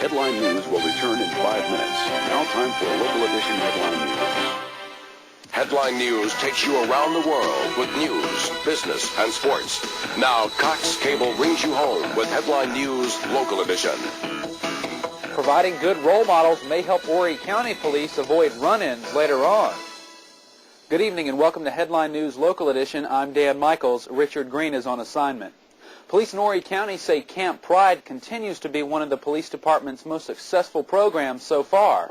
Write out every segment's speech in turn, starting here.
Headline News will return in 5 minutes. Now time for a local edition Headline News. Headline News takes you around the world with news, business, and sports. Now Cox Cable brings you home with Headline News Local Edition. Providing good role models may help Horry County Police avoid run-ins later on. Good evening and welcome to Headline News Local Edition. I'm Dan Michaels. Richard Green is on assignment. Police in Horry County say Camp Pride continues to be one of the police department's most successful programs so far.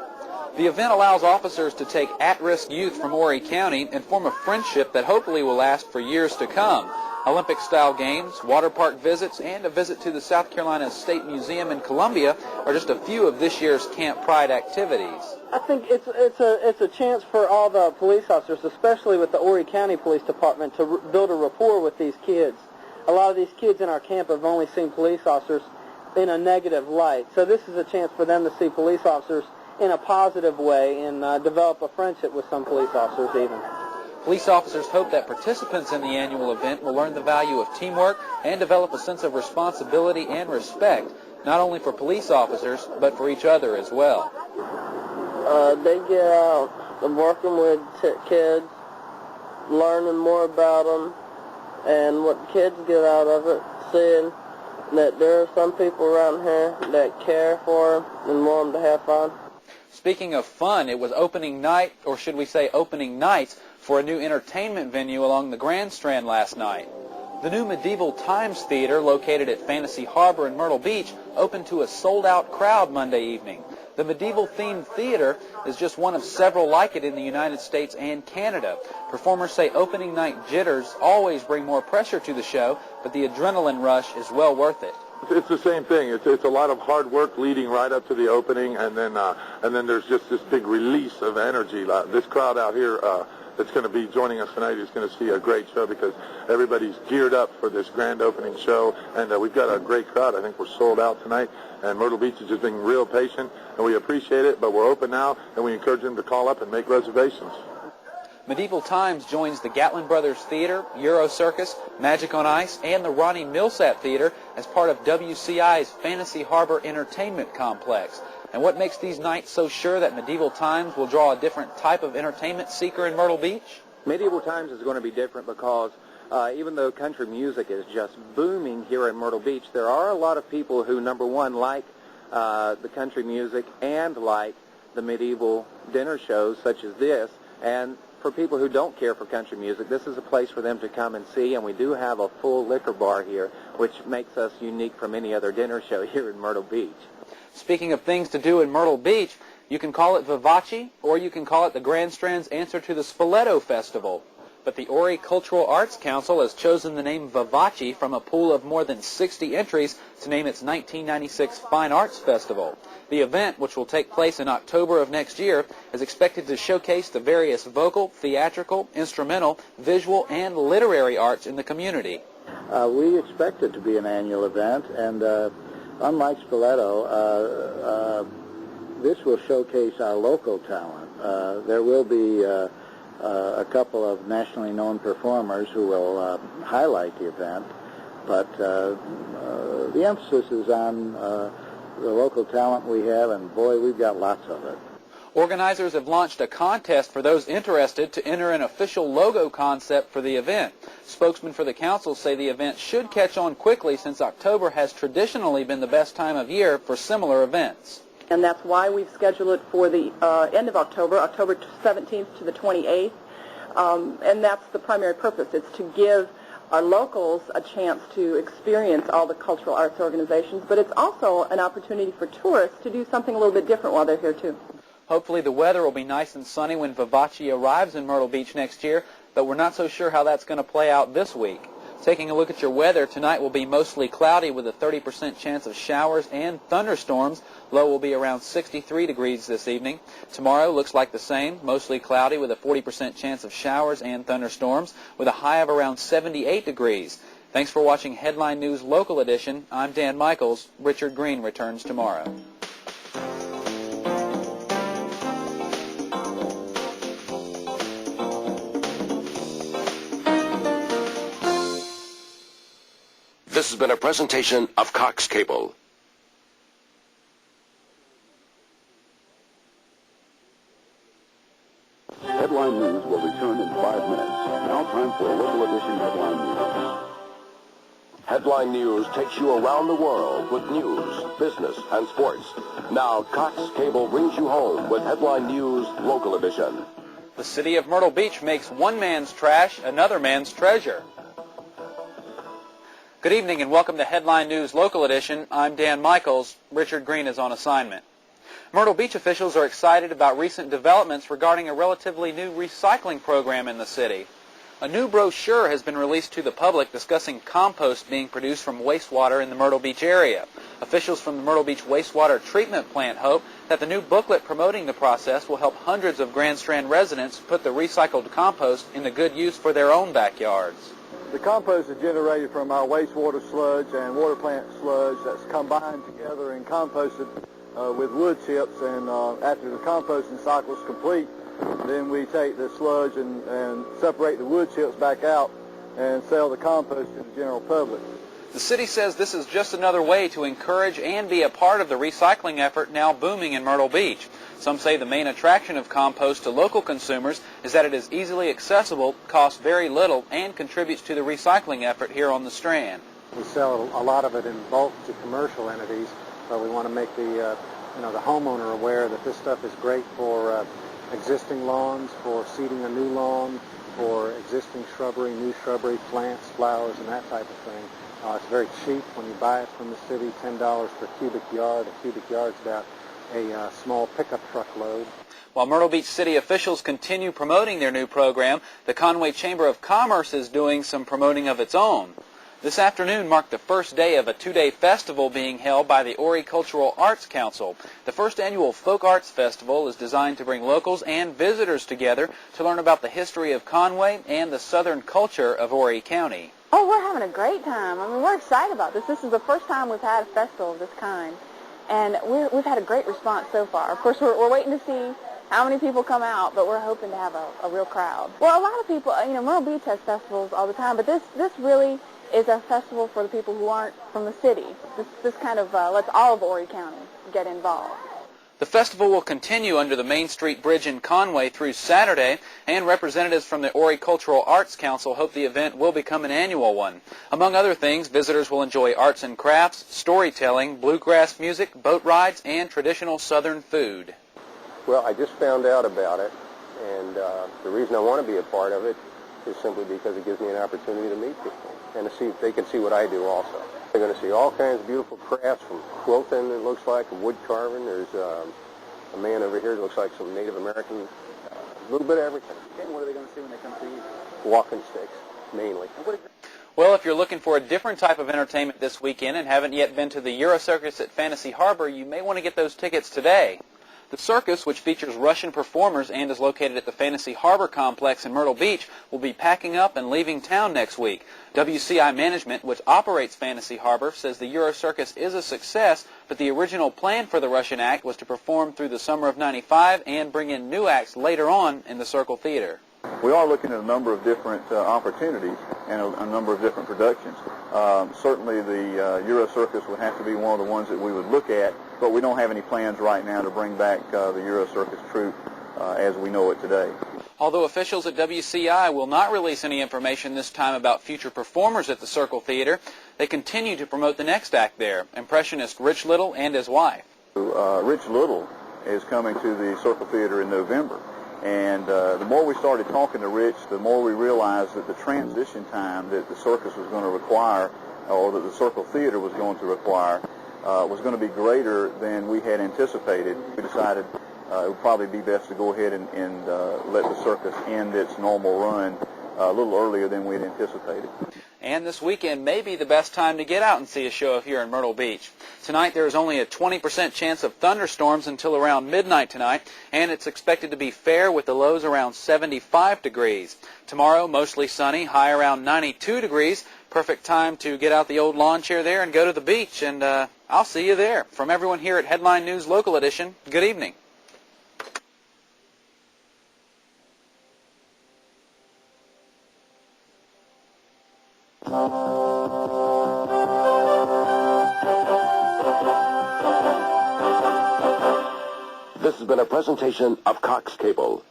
The event allows officers to take at-risk youth from Horry County and form a friendship that hopefully will last for years to come. Olympic-style games, water park visits, and a visit to the South Carolina State Museum in Columbia are just a few of this year's Camp Pride activities. I think it's a chance for all the police officers, especially with the Horry County Police Department, to build a rapport with these kids. A lot of these kids in our camp have only seen police officers in a negative light, so this is a chance for them to see police officers in a positive way and develop a friendship with some police officers even. Police officers hope that participants in the annual event will learn the value of teamwork and develop a sense of responsibility and respect, not only for police officers, but for each other as well. They get out and working with kids, learning more about them, and what kids get out of it, seeing that there are some people around here that care for them and want them to have fun. Speaking of fun, it was opening night, or should we say opening nights, for a new entertainment venue along the Grand Strand last night. The new Medieval Times Theater, located at Fantasy Harbor in Myrtle Beach, opened to a sold-out crowd Monday evening. The medieval-themed theater is just one of several like it in the United States and Canada. Performers say opening night jitters always bring more pressure to the show, but the adrenaline rush is well worth it. It's the same thing. It's a lot of hard work leading right up to the opening, and then there's just this big release of energy. This crowd out here that's going to be joining us tonight is going to see a great show because everybody's geared up for this grand opening show, and we've got a great crowd. I think we're sold out tonight, and Myrtle Beach is just being real patient, and we appreciate it, but we're open now, and we encourage them to call up and make reservations. Medieval Times joins the Gatlin Brothers Theater, Euro Circus, Magic on Ice, and the Ronnie Millsap Theater as part of WCI's Fantasy Harbor Entertainment Complex. And what makes these nights so sure that Medieval Times will draw a different type of entertainment seeker in Myrtle Beach? Medieval Times is going to be different because even though country music is just booming here in Myrtle Beach, there are a lot of people who, number one, like the country music and like the medieval dinner shows such as this. And for people who don't care for country music, this is a place for them to come and see, and we do have a full liquor bar here, which makes us unique from any other dinner show here in Myrtle Beach. Speaking of things to do in Myrtle Beach, you can call it Vivace, or you can call it the Grand Strand's answer to the Spoleto Festival. But the Horry Cultural Arts Council has chosen the name Vivace from a pool of more than 60 entries to name its 1996 Fine Arts Festival. The event, which will take place in October of next year, is expected to showcase the various vocal, theatrical, instrumental, visual, and literary arts in the community. We expect it to be an annual event, and unlike Spoleto, this will showcase our local talent. There will be a couple of nationally known performers who will highlight the event, but the emphasis is on the local talent we have, and boy, we've got lots of it. Organizers have launched a contest for those interested to enter an official logo concept for the event. Spokesmen for the council say the event should catch on quickly since October has traditionally been the best time of year for similar events. And that's why we've scheduled it for the end of October, October 17th to the 28th. And that's the primary purpose. It's to give our locals a chance to experience all the cultural arts organizations, but it's also an opportunity for tourists to do something a little bit different while they're here, too. Hopefully the weather will be nice and sunny when Vivace arrives in Myrtle Beach next year, but we're not so sure how that's going to play out this week. Taking a look at your weather, tonight will be mostly cloudy with a 30% chance of showers and thunderstorms. Low will be around 63 degrees this evening. Tomorrow looks like the same, mostly cloudy with a 40% chance of showers and thunderstorms with a high of around 78 degrees. Thanks for watching Headline News Local Edition. I'm Dan Michaels. Richard Green returns tomorrow. This has been a presentation of Cox Cable. Headline News will return in 5 minutes. Now time for a local edition Headline News. Headline News takes you around the world with news, business, and sports. Now Cox Cable brings you home with Headline News Local Edition. The city of Myrtle Beach makes one man's trash another man's treasure. Good evening and welcome to Headline News Local Edition. I'm Dan Michaels. Richard Green is on assignment. Myrtle Beach officials are excited about recent developments regarding a relatively new recycling program in the city. A new brochure has been released to the public discussing compost being produced from wastewater in the Myrtle Beach area. Officials from the Myrtle Beach wastewater treatment plant hope that the new booklet promoting the process will help hundreds of Grand Strand residents put the recycled compost into good use for their own backyards. The compost is generated from our wastewater sludge and water plant sludge that's combined together and composted with wood chips, and after the composting cycle is complete, then we take the sludge and separate the wood chips back out and sell the compost to the general public. The city says this is just another way to encourage and be a part of the recycling effort now booming in Myrtle Beach. Some say the main attraction of compost to local consumers is that it is easily accessible, costs very little, and contributes to the recycling effort here on the Strand. We sell a lot of it in bulk to commercial entities, but we want to make the homeowner aware that this stuff is great for existing lawns, for seeding a new lawn, for existing shrubbery, new shrubbery, plants, flowers, and that type of thing. It's very cheap when you buy it from the city, $10 per cubic yard. A cubic yard is about a small pickup truck load. While Myrtle Beach city officials continue promoting their new program, the Conway Chamber of Commerce is doing some promoting of its own. This afternoon marked the first day of a two-day festival being held by the Horry Cultural Arts Council. The first annual Folk Arts Festival is designed to bring locals and visitors together to learn about the history of Conway and the southern culture of Horry County. Oh, we're having a great time. I mean, we're excited about this. This is the first time we've had a festival of this kind, and we've had a great response so far. Of course, we're waiting to see how many people come out, but we're hoping to have a real crowd. Well, a lot of people, Myrtle Beach has festivals all the time, but this really is a festival for the people who aren't from the city. This kind of lets all of Horry County get involved. The festival will continue under the Main Street Bridge in Conway through Saturday, and representatives from the Horry Cultural Arts Council hope the event will become an annual one. Among other things, visitors will enjoy arts and crafts, storytelling, bluegrass music, boat rides, and traditional southern food. Well, I just found out about it, and the reason I want to be a part of it is simply because it gives me an opportunity to meet people and to see if they can see what I do also. They're going to see all kinds of beautiful crafts, from quilting, it looks like, and wood carving. There's a man over here that looks like some Native American, a little bit of everything. And what are they going to see when they come to you? Walking sticks, mainly. Well, if you're looking for a different type of entertainment this weekend and haven't yet been to the Euro Circus at Fantasy Harbor, you may want to get those tickets today. The circus, which features Russian performers and is located at the Fantasy Harbor Complex in Myrtle Beach, will be packing up and leaving town next week. WCI Management, which operates Fantasy Harbor, says the Euro Circus is a success, but the original plan for the Russian act was to perform through the summer of '95 and bring in new acts later on in the Circle Theater. We are looking at a number of different opportunities and a number of different productions. Certainly the Euro Circus would have to be one of the ones that we would look at, but we don't have any plans right now to bring back the Euro Circus troupe as we know it today. Although officials at WCI will not release any information this time about future performers at the Circle Theater, they continue to promote the next act there, impressionist Rich Little and his wife. Rich Little is coming to the Circle Theater in November. And the more we started talking to Rich, the more we realized that the transition time that the circus was going to require, or that the Circle Theater was going to require, was going to be greater than we had anticipated. We decided it would probably be best to go ahead and let the circus end its normal run a little earlier than we had anticipated. And this weekend may be the best time to get out and see a show here in Myrtle Beach. Tonight there is only a 20% chance of thunderstorms until around midnight tonight, and it's expected to be fair with the lows around 75 degrees. Tomorrow, mostly sunny, high around 92 degrees. Perfect time to get out the old lawn chair there and go to the beach, and I'll see you there. From everyone here at Headline News Local Edition, good evening. This has been a presentation of Cox Cable.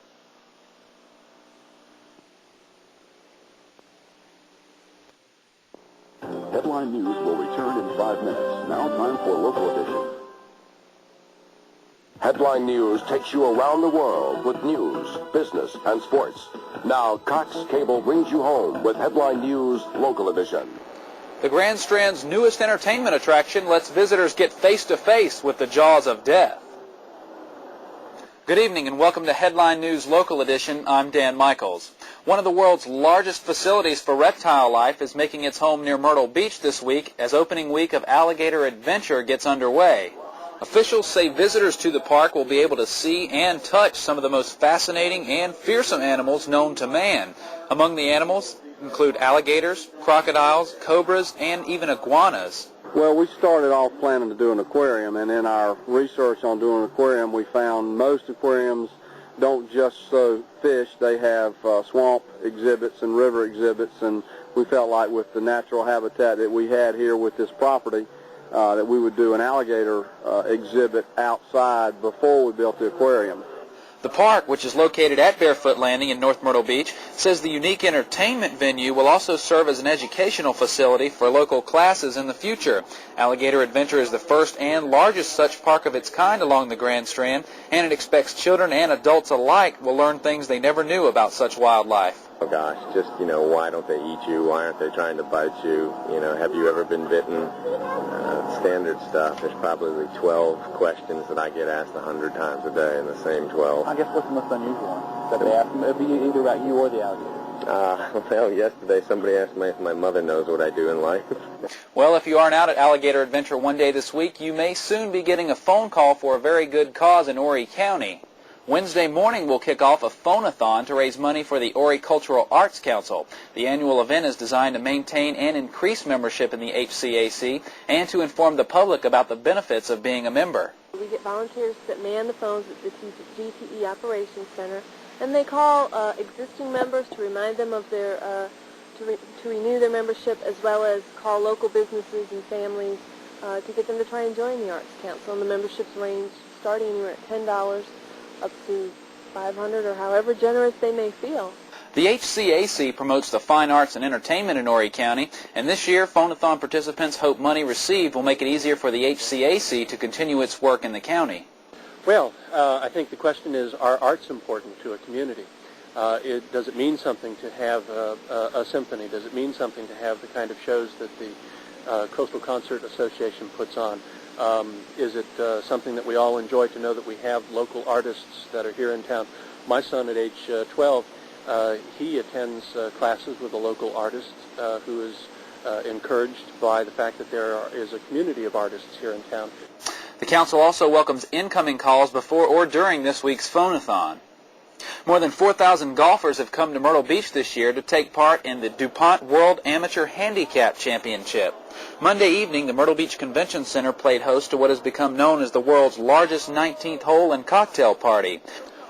Headline News takes you around the world with news, business, and sports. Now, Cox Cable brings you home with Headline News Local Edition. The Grand Strand's newest entertainment attraction lets visitors get face-to-face with the jaws of death. Good evening and welcome to Headline News Local Edition. I'm Dan Michaels. One of the world's largest facilities for reptile life is making its home near Myrtle Beach this week as opening week of Alligator Adventure gets underway. Officials say visitors to the park will be able to see and touch some of the most fascinating and fearsome animals known to man. Among the animals include alligators, crocodiles, cobras, and even iguanas. Well, we started off planning to do an aquarium, and in our research on doing an aquarium, we found most aquariums don't just show fish. They have swamp exhibits and river exhibits, and we felt like with the natural habitat that we had here with this property, that we would do an alligator exhibit outside before we built the aquarium. The park, which is located at Barefoot Landing in North Myrtle Beach, says the unique entertainment venue will also serve as an educational facility for local classes in the future. Alligator Adventure is the first and largest such park of its kind along the Grand Strand, and it expects children and adults alike will learn things they never knew about such wildlife. Oh gosh, just, why don't they eat you? Why aren't they trying to bite you? Have you ever been bitten? Standard stuff. There's probably 12 questions that I get asked 100 times a day, and the same 12. I guess what's the most unusual one that they ask them? It'd be either about you or the alligator. Well, yesterday somebody asked me if my mother knows what I do in life. Well, if you aren't out at Alligator Adventure one day this week, you may soon be getting a phone call for a very good cause in Horry County. Wednesday morning will kick off a phone-a-thon to raise money for the Horry Cultural Arts Council. The annual event is designed to maintain and increase membership in the HCAC and to inform the public about the benefits of being a member. We get volunteers that man the phones at the GTE Operations Center, and they call existing members to remind them of their to renew their membership, as well as call local businesses and families to get them to try and join the Arts Council. And the memberships range starting anywhere at $10 up to $500 or however generous they may feel. The HCAC promotes the fine arts and entertainment in Horry County, and this year, phone-a-thon participants hope money received will make it easier for the HCAC to continue its work in the county. Well, I think the question is, are arts important to a community? Does it mean something to have a symphony? Does it mean something to have the kind of shows that the Coastal Concert Association puts on? Is it something that we all enjoy to know that we have local artists that are here in town? My son at age 12, he attends classes with a local artist who is encouraged by the fact that there is a community of artists here in town. The council also welcomes incoming calls before or during this week's phone-a-thon. More than 4,000 golfers have come to Myrtle Beach this year to take part in the DuPont World Amateur Handicap Championship. Monday evening, the Myrtle Beach Convention Center played host to what has become known as the world's largest 19th hole and cocktail party.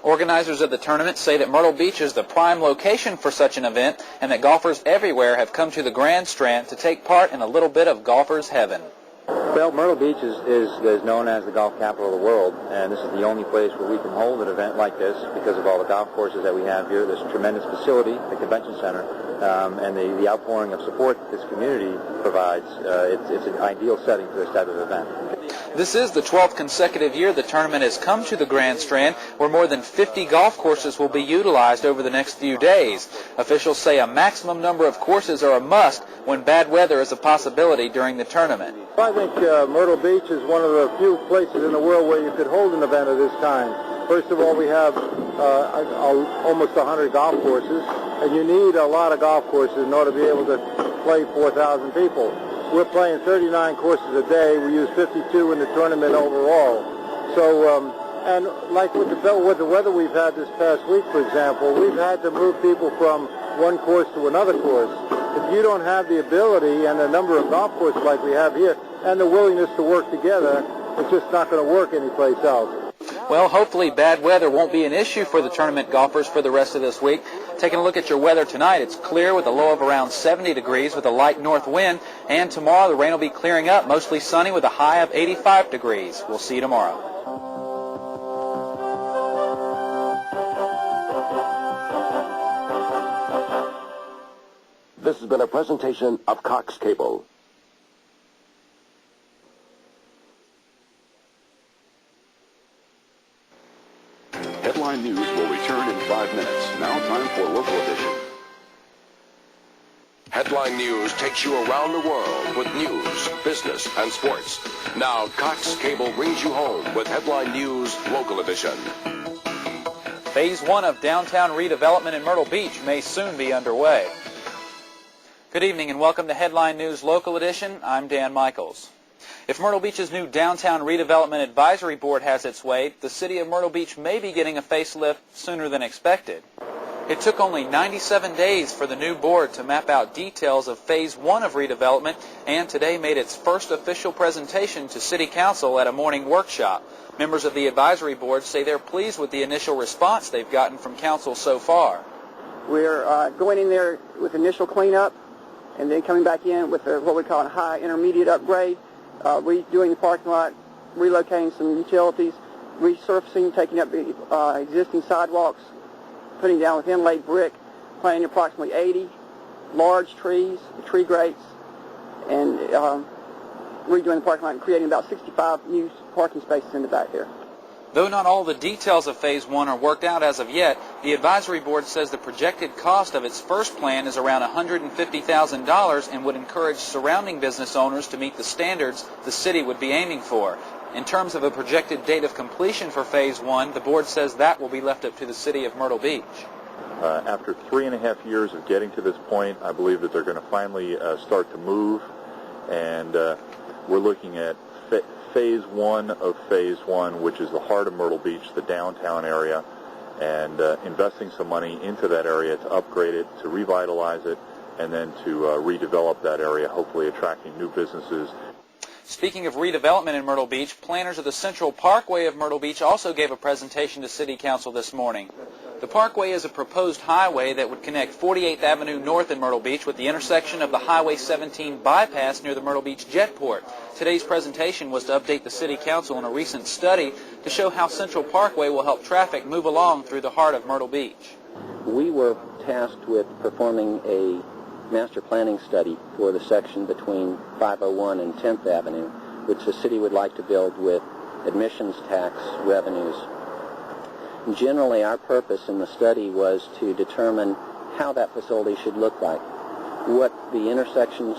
Organizers of the tournament say that Myrtle Beach is the prime location for such an event and that golfers everywhere have come to the Grand Strand to take part in a little bit of golfer's heaven. Well, Myrtle Beach is known as the golf capital of the world, and this is the only place where we can hold an event like this because of all the golf courses that we have here, this tremendous facility, the convention center, and the outpouring of support that this community provides. It's an ideal setting for this type of event. This is the 12th consecutive year the tournament has come to the Grand Strand, where more than 50 golf courses will be utilized over the next few days. Officials say a maximum number of courses are a must when bad weather is a possibility during the tournament. I think Myrtle Beach is one of the few places in the world where you could hold an event of this kind. First of all, we have almost 100 golf courses, and you need a lot of golf courses in order to be able to play 4,000 people. We're playing 39 courses a day. We use 52 in the tournament overall. So, and like with the weather we've had this past week, for example, we've had to move people from one course to another course. If you don't have the ability and the number of golf courses like we have here and the willingness to work together, it's just not going to work anyplace else. Well, hopefully bad weather won't be an issue for the tournament golfers for the rest of this week. Taking a look at your weather tonight, it's clear with a low of around 70 degrees with a light north wind. And tomorrow the rain will be clearing up, mostly sunny with a high of 85 degrees. We'll see you tomorrow. This has been a presentation of Cox Cable. Headline News will return in 5 minutes. Now time for Local Edition. Headline News takes you around the world with news, business, and sports. Now Cox Cable brings you home with Headline News Local Edition. Phase 1 of downtown redevelopment in Myrtle Beach may soon be underway. Good evening and welcome to Headline News Local Edition. I'm Dan Michaels. If Myrtle Beach's new Downtown Redevelopment Advisory Board has its way, the city of Myrtle Beach may be getting a facelift sooner than expected. It took only 97 days for the new board to map out details of Phase 1 of redevelopment and today made its first official presentation to City Council at a morning workshop. Members of the advisory board say they're pleased with the initial response they've gotten from Council so far. We're going in there with initial cleanup and then coming back in with what we call a high intermediate upgrade, redoing the parking lot, relocating some utilities, resurfacing, taking up the existing sidewalks, putting down with inlaid brick, planting approximately 80 large trees, tree grates, and redoing the parking lot and creating about 65 new parking spaces in the back there. Though not all the details of Phase 1 are worked out as of yet, the advisory board says the projected cost of its first plan is around $150,000 and would encourage surrounding business owners to meet the standards the city would be aiming for. In terms of a projected date of completion for Phase 1, the board says that will be left up to the city of Myrtle Beach. After 3.5 years of getting to this point, I believe that they're going to finally start to move, and we're looking at Phase 1 of Phase 1, which is the heart of Myrtle Beach, the downtown area, and investing some money into that area to upgrade it, to revitalize it, and then to redevelop that area, hopefully attracting new businesses. Speaking of redevelopment in Myrtle Beach, planners of the Central Parkway of Myrtle Beach also gave a presentation to City Council this morning. The Parkway is a proposed highway that would connect 48th Avenue North in Myrtle Beach with the intersection of the Highway 17 bypass near the Myrtle Beach Jetport. Today's presentation was to update the City Council on a recent study to show how Central Parkway will help traffic move along through the heart of Myrtle Beach. We were tasked with performing a master planning study for the section between 501 and 10th Avenue, which the city would like to build with admissions tax revenues. Generally, our purpose in the study was to determine how that facility should look like, what the intersections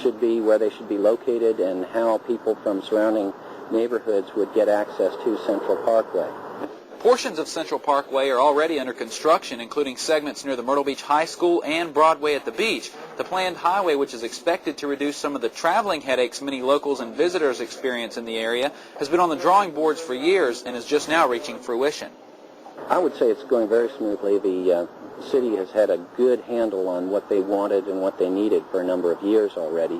should be, where they should be located, and how people from surrounding neighborhoods would get access to Central Parkway. Portions of Central Parkway are already under construction, including segments near the Myrtle Beach High School and Broadway at the beach. The planned highway, which is expected to reduce some of the traveling headaches many locals and visitors experience in the area, has been on the drawing boards for years and is just now reaching fruition. I would say it's going very smoothly. The city has had a good handle on what they wanted and what they needed for a number of years already,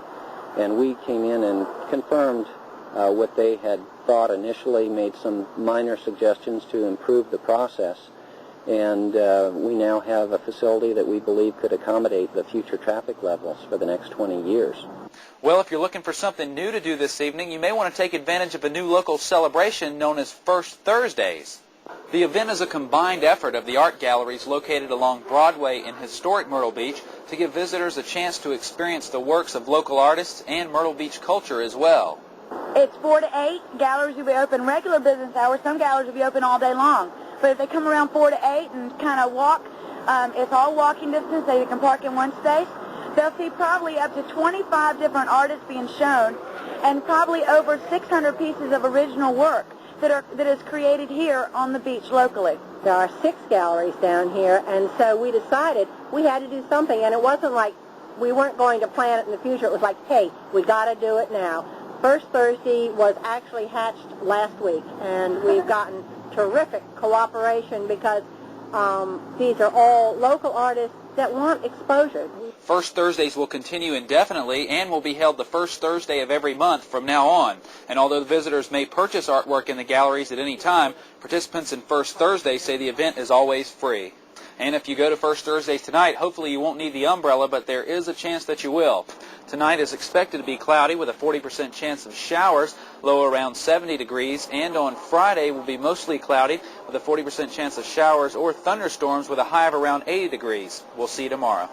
and we came in and confirmed what they had thought initially, made some minor suggestions to improve the process, and we now have a facility that we believe could accommodate the future traffic levels for the next 20 years. Well, if you're looking for something new to do this evening, you may want to take advantage of a new local celebration known as First Thursdays. The event is a combined effort of the art galleries located along Broadway in historic Myrtle Beach to give visitors a chance to experience the works of local artists and Myrtle Beach culture as well. It's 4 to 8. Galleries will be open regular business hours. Some galleries will be open all day long. But if they come around 4 to 8 and kind of walk, it's all walking distance. They can park in one space. They'll see probably up to 25 different artists being shown and probably over 600 pieces of original work that is created here on the beach locally. There are 6 galleries down here, and so we decided we had to do something, and it wasn't like we weren't going to plan it in the future. It was like, hey, we got to do it now. First Thursday was actually hatched last week, and we've gotten terrific cooperation because these are all local artists that want exposure. First Thursdays will continue indefinitely and will be held the first Thursday of every month from now on. And although the visitors may purchase artwork in the galleries at any time, participants in First Thursday say the event is always free. And if you go to First Thursdays tonight, hopefully you won't need the umbrella, but there is a chance that you will. Tonight is expected to be cloudy with a 40% chance of showers, low around 70 degrees, and on Friday will be mostly cloudy with a 40% chance of showers or thunderstorms with a high of around 80 degrees. We'll see you tomorrow.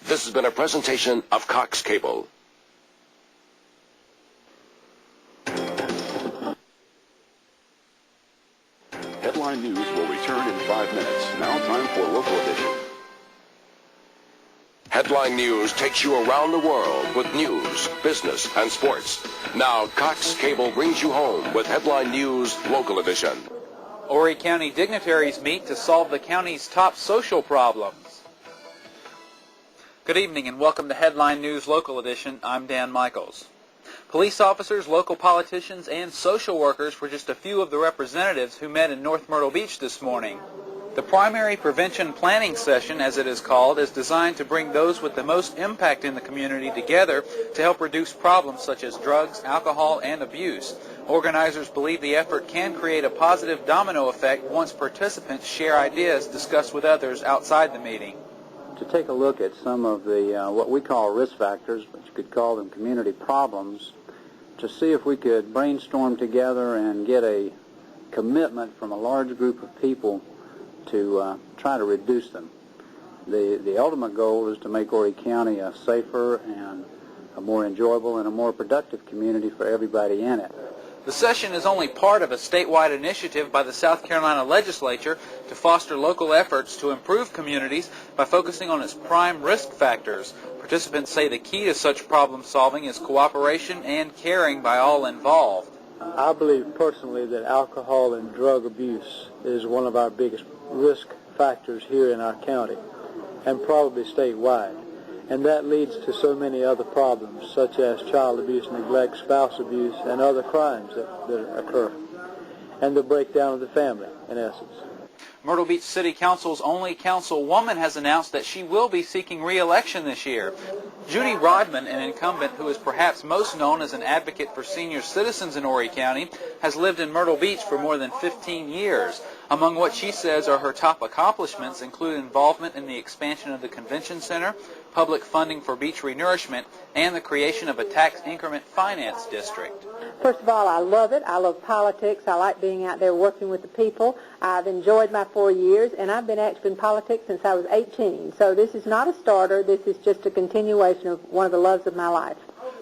This has been a presentation of Cox Cable. Headline News takes you around the world with news, business, and sports. Now, Cox Cable brings you home with Headline News Local Edition. Horry County dignitaries meet to solve the county's top social problems. Good evening and welcome to Headline News Local Edition. I'm Dan Michaels. Police officers, local politicians, and social workers were just a few of the representatives who met in North Myrtle Beach this morning. The primary prevention planning session, as it is called, is designed to bring those with the most impact in the community together to help reduce problems such as drugs, alcohol, and abuse. Organizers believe the effort can create a positive domino effect once participants share ideas discussed with others outside the meeting. To take a look at some of the what we call risk factors, but you could call them community problems, to see if we could brainstorm together and get a commitment from a large group of people to try to reduce them. The ultimate goal is to make Horry County a safer and a more enjoyable and a more productive community for everybody in it. The session is only part of a statewide initiative by the South Carolina legislature to foster local efforts to improve communities by focusing on its prime risk factors. Participants say the key to such problem solving is cooperation and caring by all involved. I believe personally that alcohol and drug abuse is one of our biggest risk factors here in our county and probably statewide. And that leads to so many other problems such as child abuse, neglect, spouse abuse, and other crimes that occur. And the breakdown of the family, in essence. Myrtle Beach City Council's only councilwoman has announced that she will be seeking re-election this year. Judy Rodman, an incumbent who is perhaps most known as an advocate for senior citizens in Horry County, has lived in Myrtle Beach for more than 15 years. Among what she says are her top accomplishments include involvement in the expansion of the convention center, public funding for beach renourishment, and the creation of a tax increment finance district. First of all, I love it. I love politics. I like being out there working with the people. I've enjoyed my 4 years, and I've been active in politics since I was 18. So this is not a starter. This is just a continuation of one of the loves of my life.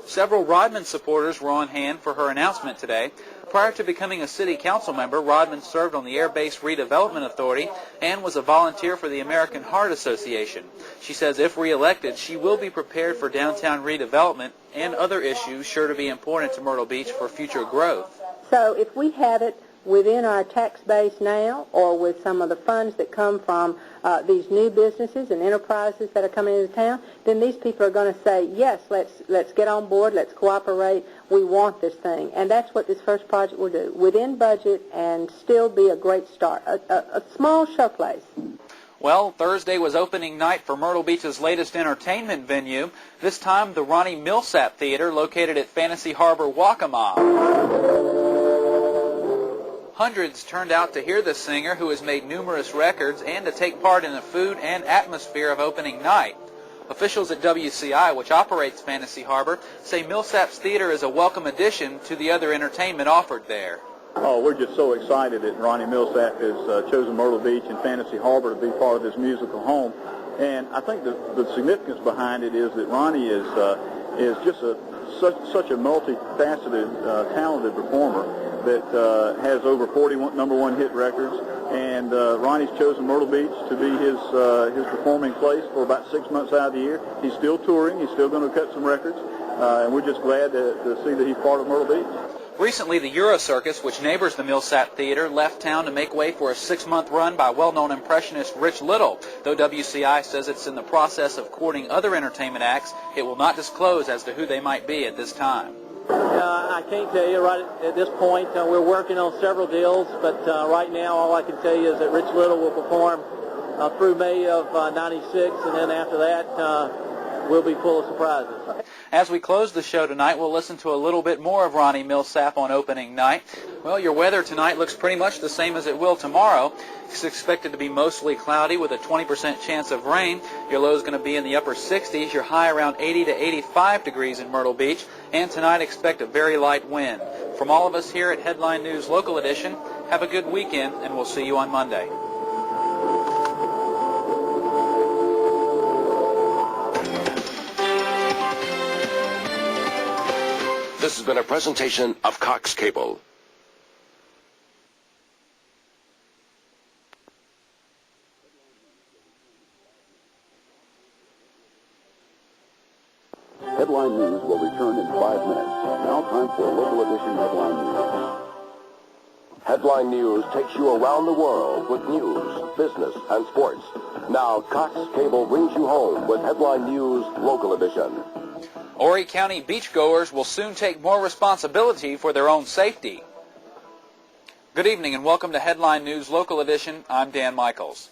Several Rodman supporters were on hand for her announcement today. Prior to becoming a city council member, Rodman served on the Air Base Redevelopment Authority and was a volunteer for the American Heart Association. She says if reelected, she will be prepared for downtown redevelopment and other issues sure to be important to Myrtle Beach for future growth. So if we have it within our tax base now or with some of the funds that come from these new businesses and enterprises that are coming into town, then these people are going to say, yes, let's get on board, let's cooperate, we want this thing. And that's what this first project will do, within budget and still be a great start, a small showplace. Well, Thursday was opening night for Myrtle Beach's latest entertainment venue, this time the Ronnie Millsap Theater located at Fantasy Harbor, Waccamaw. Hundreds turned out to hear the singer, who has made numerous records, and to take part in the food and atmosphere of opening night. Officials at WCI, which operates Fantasy Harbor, say Millsap's Theater is a welcome addition to the other entertainment offered there. Oh, we're just so excited that Ronnie Millsap has chosen Myrtle Beach and Fantasy Harbor to be part of his musical home. And I think the significance behind it is that Ronnie is just such a multifaceted, talented performer that has over 40 number one hit records, and Ronnie's chosen Myrtle Beach to be his performing place for about 6 months out of the year. He's still touring, he's still going to cut some records, and we're just glad to see that he's part of Myrtle Beach. Recently, the Euro Circus, which neighbors the Millsap Theater, left town to make way for a 6-month run by well-known impressionist Rich Little. Though WCI says it's in the process of courting other entertainment acts, it will not disclose as to who they might be at this time. I can't tell you right at this point. We're working on several deals, but right now all I can tell you is that Rich Little will perform through May of '96, and then after that we'll be full of surprises. As we close the show tonight, we'll listen to a little bit more of Ronnie Millsap on opening night. Well, your weather tonight looks pretty much the same as it will tomorrow. It's expected to be mostly cloudy with a 20% chance of rain. Your low is going to be in the upper 60s, your high around 80 to 85 degrees in Myrtle Beach, and tonight expect a very light wind. From all of us here at Headline News Local Edition, have a good weekend, and we'll see you on Monday. This has been a presentation of Cox Cable. Headline News will return in 5 minutes. Now time for a local edition Headline News. Headline News takes you around the world with news, business, and sports. Now Cox Cable brings you home with Headline News Local Edition. Horry County beachgoers will soon take more responsibility for their own safety. Good evening and welcome to Headline News Local Edition. I'm Dan Michaels.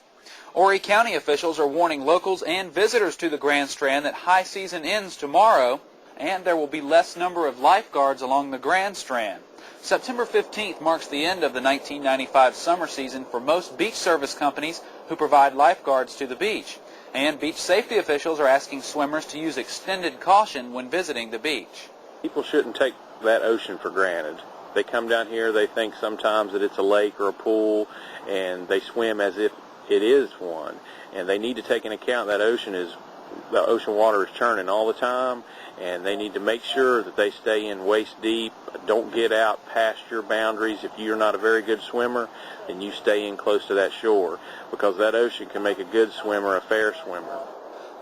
Horry County officials are warning locals and visitors to the Grand Strand that high season ends tomorrow and there will be less number of lifeguards along the Grand Strand. September 15th marks the end of the 1995 summer season for most beach service companies who provide lifeguards to the beach. And beach safety officials are asking swimmers to use extended caution when visiting the beach. People shouldn't take that ocean for granted. They come down here, they think sometimes that it's a lake or a pool, and they swim as if it is one. And they need to take into account that the ocean water is churning all the time, and they need to make sure that they stay in waist deep. Don't get out past your boundaries. If you're not a very good swimmer, then you stay in close to that shore, because that ocean can make a good swimmer a fair swimmer.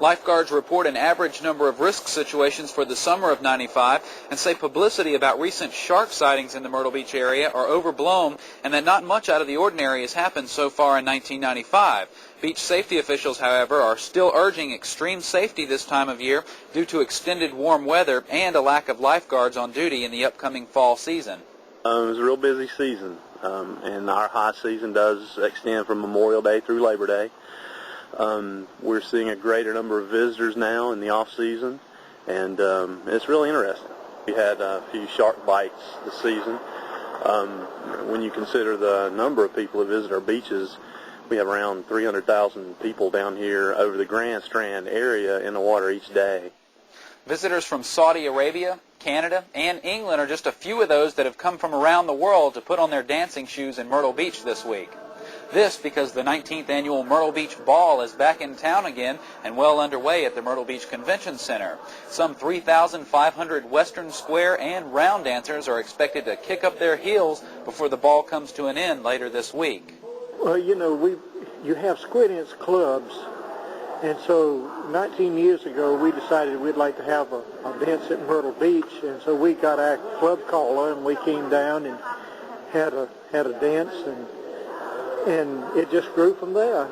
Lifeguards report an average number of risk situations for the summer of '95 and say publicity about recent shark sightings in the Myrtle Beach area are overblown and that not much out of the ordinary has happened so far in 1995. Beach safety officials, however, are still urging extreme safety this time of year due to extended warm weather and a lack of lifeguards on duty in the upcoming fall season. It was a real busy season, and our high season does extend from Memorial Day through Labor Day. We're seeing a greater number of visitors now in the off-season, and it's really interesting. We had a few shark bites this season. When you consider the number of people who visit our beaches, we have around 300,000 people down here over the Grand Strand area in the water each day. Visitors from Saudi Arabia, Canada, and England are just a few of those that have come from around the world to put on their dancing shoes in Myrtle Beach this week. This because the 19th annual Myrtle Beach Ball is back in town again and well underway at the Myrtle Beach Convention Center. Some 3,500 Western Square and round dancers are expected to kick up their heels before the ball comes to an end later this week. Well, you know, you have square dance clubs, and so 19 years ago we decided we'd like to have a dance at Myrtle Beach, and so we got our club caller and we came down and had a dance, and it just grew from there.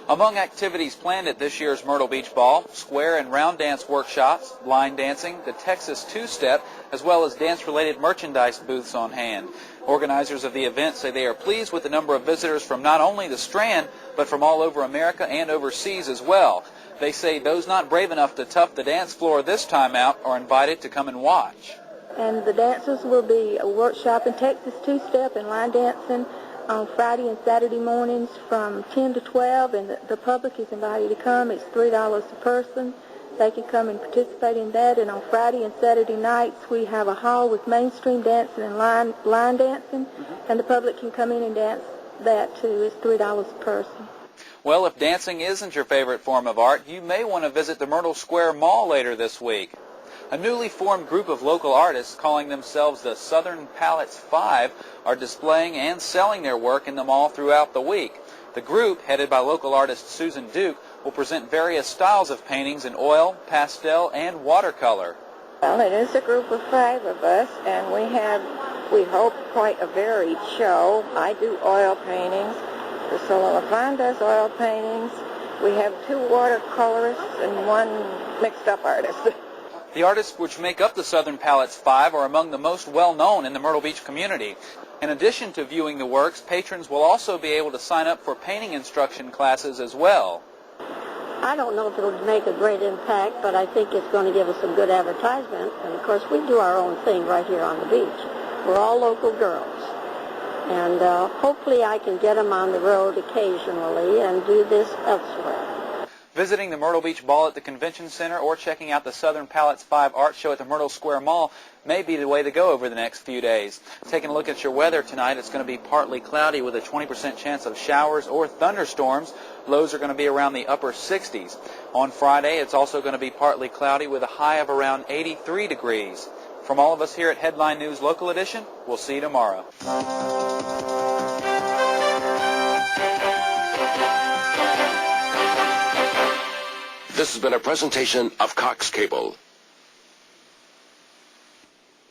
Among activities planned at this year's Myrtle Beach Ball, square and round dance workshops, line dancing, the Texas two-step, as well as dance-related merchandise booths on hand. Organizers of the event say they are pleased with the number of visitors from not only the Strand, but from all over America and overseas as well. They say those not brave enough to tough the dance floor this time out are invited to come and watch. And the dancers will be a workshop in Texas two-step and line dancing on Friday and Saturday mornings from 10 to 12, and the public is invited to come. It's $3 a person. They can come and participate in that. And on Friday and Saturday nights, we have a hall with mainstream dancing and line dancing, and the public can come in and dance that too. It's $3 a person. Well, if dancing isn't your favorite form of art, you may want to visit the Myrtle Square Mall later this week. A newly formed group of local artists calling themselves the Southern Palettes 5 are displaying and selling their work in the mall throughout the week. The group, headed by local artist Susan Duke, will present various styles of paintings in oil, pastel, and watercolor. Well, it is a group of 5 of us, and we hope, quite a varied show. I do oil paintings. Priscilla LaFon does oil paintings. We have 2 watercolorists and 1 mixed-up artist. The artists which make up the Southern Palettes 5 are among the most well-known in the Myrtle Beach community. In addition to viewing the works, patrons will also be able to sign up for painting instruction classes as well. I don't know if it'll make a great impact, but I think it's going to give us some good advertisement. And, of course, we do our own thing right here on the beach. We're all local girls. And hopefully I can get them on the road occasionally and do this elsewhere. Visiting the Myrtle Beach Ball at the Convention Center or checking out the Southern Palettes 5 art show at the Myrtle Square Mall may be the way to go over the next few days. Taking a look at your weather tonight, it's going to be partly cloudy with a 20% chance of showers or thunderstorms. Lows are going to be around the upper 60s. On Friday, it's also going to be partly cloudy with a high of around 83 degrees. From all of us here at Headline News Local Edition, we'll see you tomorrow. This has been a presentation of Cox Cable.